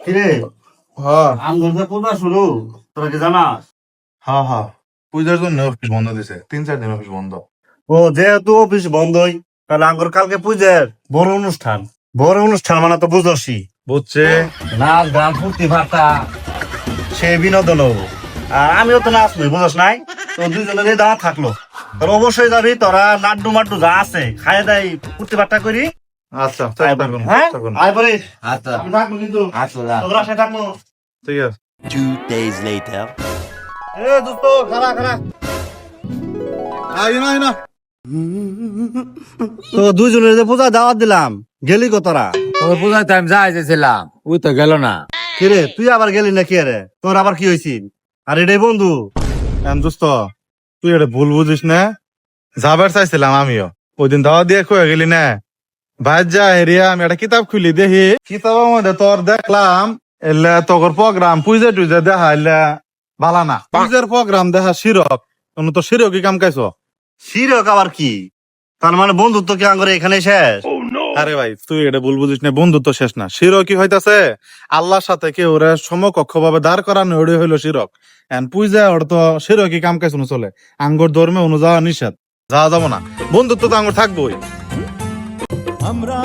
কিরে হ্যাঁ আমগর যে পূজা শুরু তোরা কি জানাস? হ্যাঁ হ্যাঁ পূজার জন্য অফিস বন্ধ দিছে 3-4 দিন অফিস বন্ধ। ও যেহেতু অফিস বন্ধই তাহলে আমগর কালকে পূজার বড় অনুষ্ঠান। বড় অনুষ্ঠান মানে তো বুঝছি, বুঝছে নাচ গান ফুর্তি ফার্তা সে বিনোদন হবো। আর আমিও তো নাচ নই বুঝস নাই, তো দুইজনের দাওয়া থাকলো। তোর অবশ্যই যাবি, তোরা লাড্ডু মাড্ডু যা আছে খাই দাই ফুর্তি ফার্তা করি। আচ্ছা চেষ্টা করুন হ্যাঁ চেষ্টা করুন। আয় পরে আচ্ছা আমি থাকবো কিন্তু আচ্ছা তোরা সে থাকবো। ঠিক আছে 2 days later. এ দোস্ত খারা খারা আই না তো দুইজনের যে পূজা দাওয়াত দিলাম গেলি কো তোরা? তোর পূজাতে আমি যাইতেছিলাম, ওই তো গেল না। কিরে তুই আবার গেলি না? কি রে তোর আবার কি হয়েছিল? আর এটাই বন্ধু দোস্ত তুই এটা ভুল বুঝিস না, যাবার চাইছিলাম আমিও, ওই দিন দাওয়া দিয়ে কয়ে গেলি না ভাই যা হেরিয়া আমি একটা কিতাব খুলি দেখি, কিতাবের মধ্যে তোর দেখলাম এলে তোর প্রোগ্রাম পূজা টুজা দেখা এলে ভালা না, পূজার প্রোগ্রাম দেখা শিরক তো শিরক কি কাম কাইছ? শিরক আবার কি? তার মানে বন্ধুত্ব কি আঙ্গরে এখানে শেষ? আরে ভাই তুই এটা ভুল বুঝিস না, বন্ধুত্ব শেষ না, শিরক কি হইতাছে আল্লাহর সাথে কেউ ওরা সমকক্ষ ভাবে দাঁড় করানো, ওটাই হইলো শিরক। এখন পূজা ওর তো শিরক কি কাম কাজ চলে, আঙ্গর ধর্মে অনুযায়ী নিষেধ, যাওয়া যাবো না, বন্ধুত্ব তো আঙ্গর থাকবোই। আমরা